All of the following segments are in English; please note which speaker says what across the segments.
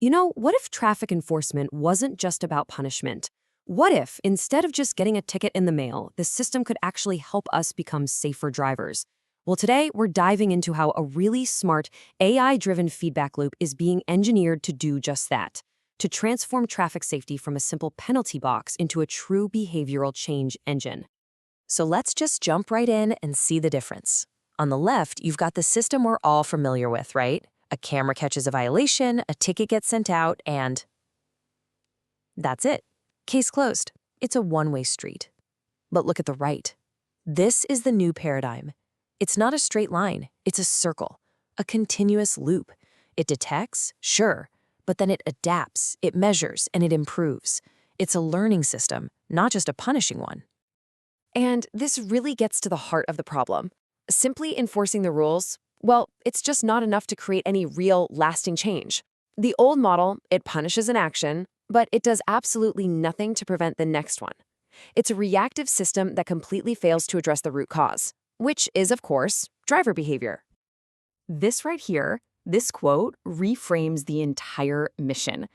Speaker 1: What if traffic enforcement wasn't just about punishment? What if, instead of just getting a ticket in the mail, the system could actually help us become safer drivers? Well, today we're diving into how a really smart, AI-driven feedback loop is being engineered to do just that, to transform traffic safety from a simple penalty box into a true behavioral change engine. So let's just jump right in and see the difference. On the left, you've got the system we're all familiar with, right? A camera catches a violation, a ticket gets sent out, and that's it. Case closed. It's a one-way street. But look at the right. This is the new paradigm. It's not a straight line, it's a circle, a continuous loop. It detects, sure, but then it adapts, it measures, and it improves. It's a learning system, not just a punishing one. And this really gets to the heart of the problem. Simply enforcing the rules, well, it's just not enough to create any real, lasting change. The old model, it punishes an action, but it does absolutely nothing to prevent the next one. It's a reactive system that completely fails to address the root cause, which is, of course, driver behavior. This right here, this quote, reframes the entire mission.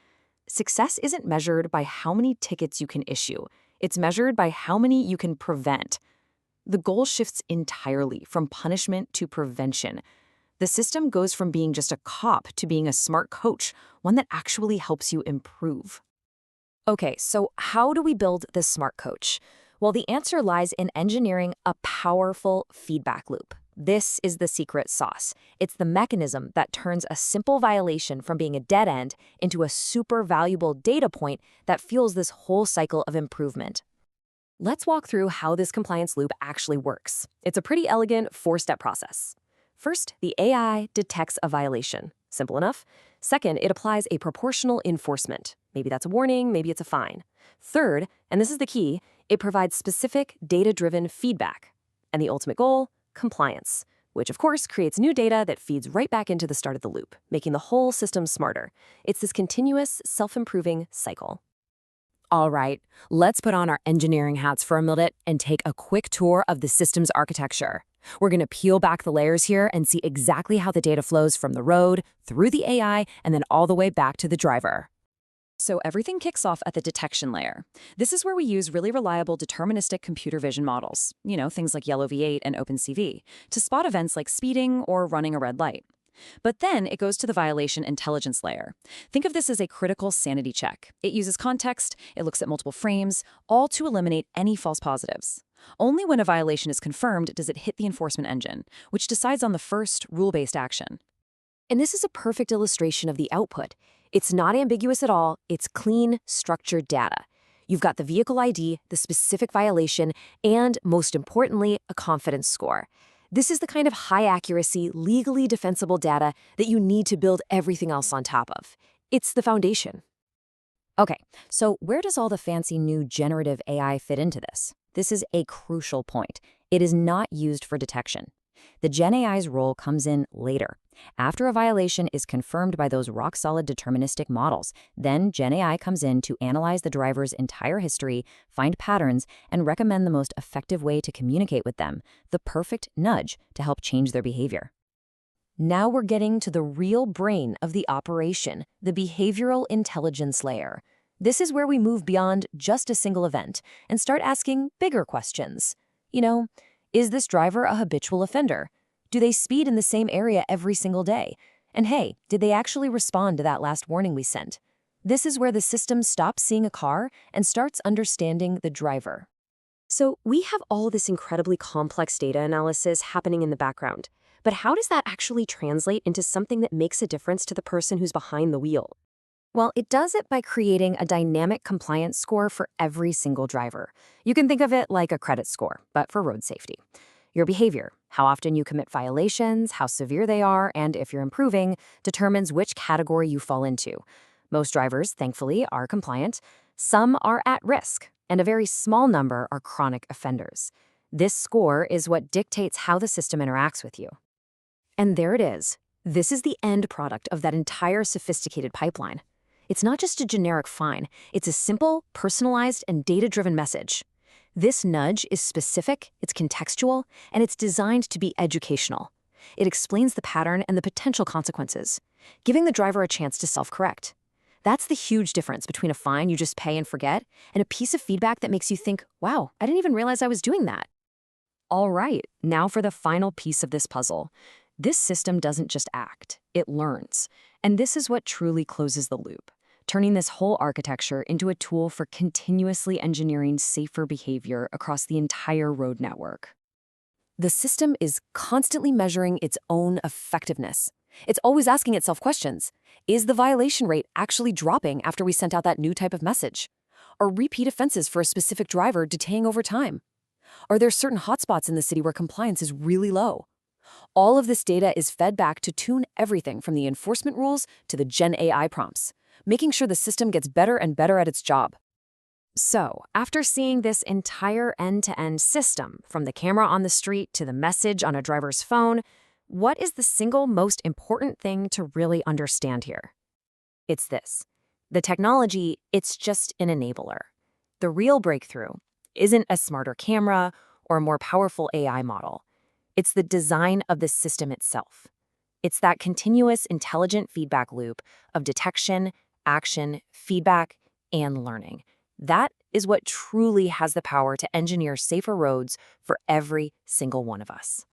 Speaker 1: Success isn't measured by how many tickets you can issue. It's measured by how many you can prevent. The goal shifts entirely from punishment to prevention. The system goes from being just a cop to being a smart coach, one that actually helps you improve. Okay, so how do we build this smart coach? Well, the answer lies in engineering a powerful feedback loop. This is the secret sauce. It's the mechanism that turns a simple violation from being a dead end into a super valuable data point that fuels this whole cycle of improvement. Let's walk through how this compliance loop actually works. It's a pretty elegant four-step process. First, the AI detects a violation. Simple enough. Second, it applies a proportional enforcement. Maybe that's a warning, maybe it's a fine. Third, and this is the key, it provides specific data-driven feedback. And the ultimate goal, compliance, which of course creates new data that feeds right back into the start of the loop, making the whole system smarter. It's this continuous, self-improving cycle. All right, let's put on our engineering hats for a minute and take a quick tour of the system's architecture. We're going to peel back the layers here and see exactly how the data flows from the road, through the AI, and then all the way back to the driver. So everything kicks off at the detection layer. This is where we use really reliable deterministic computer vision models, things like 𝗷𝗵-V8 and OpenCV, to spot events like speeding or running a red light. But then it goes to the violation intelligence layer. Think of this as a critical sanity check. It uses context, it looks at multiple frames, all to eliminate any false positives. Only when a violation is confirmed does it hit the enforcement engine, which decides on the first rule-based action. And this is a perfect illustration of the output. It's not ambiguous at all, it's clean, structured data. You've got the vehicle ID, the specific violation, and, most importantly, a confidence score. This is the kind of high-accuracy, legally defensible data that you need to build everything else on top of. It's the foundation. Okay, so where does all the fancy new generative AI fit into this? This is a crucial point. It is not used for detection. The Gen AI's role comes in later. After a violation is confirmed by those rock-solid deterministic models, then Gen AI comes in to analyze the driver's entire history, find patterns, and recommend the most effective way to communicate with them, the perfect nudge to help change their behavior. Now we're getting to the real brain of the operation, the behavioral intelligence layer. This is where we move beyond just a single event and start asking bigger questions. Is this driver a habitual offender? Do they speed in the same area every single day? And hey, did they actually respond to that last warning we sent? This is where the system stops seeing a car and starts understanding the driver. So we have all this incredibly complex data analysis happening in the background. But how does that actually translate into something that makes a difference to the person who's behind the wheel? Well, it does it by creating a dynamic compliance score for every single driver. You can think of it like a credit score, but for road safety. Your behavior, how often you commit violations, how severe they are, and if you're improving, determines which category you fall into. Most drivers, thankfully, are compliant. Some are at risk, and a very small number are chronic offenders. This score is what dictates how the system interacts with you. And there it is. This is the end product of that entire sophisticated pipeline. It's not just a generic fine, it's a simple, personalized, and data-driven message. This nudge is specific, it's contextual, and it's designed to be educational. It explains the pattern and the potential consequences, giving the driver a chance to self-correct. That's the huge difference between a fine you just pay and forget and a piece of feedback that makes you think, wow, I didn't even realize I was doing that. All right, now for the final piece of this puzzle. This system doesn't just act, it learns. And this is what truly closes the loop, turning this whole architecture into a tool for continuously engineering safer behavior across the entire road network. The system is constantly measuring its own effectiveness. It's always asking itself questions. Is the violation rate actually dropping after we sent out that new type of message? Are repeat offenses for a specific driver decaying over time? Are there certain hotspots in the city where compliance is really low? All of this data is fed back to tune everything from the enforcement rules to the Gen AI prompts, making sure the system gets better and better at its job. So, after seeing this entire end-to-end system, from the camera on the street to the message on a driver's phone, what is the single most important thing to really understand here? It's this. The technology, it's just an enabler. The real breakthrough isn't a smarter camera or a more powerful AI model. It's the design of the system itself. It's that continuous intelligent feedback loop of detection, action, feedback, and learning. That is what truly has the power to engineer safer roads for every single one of us.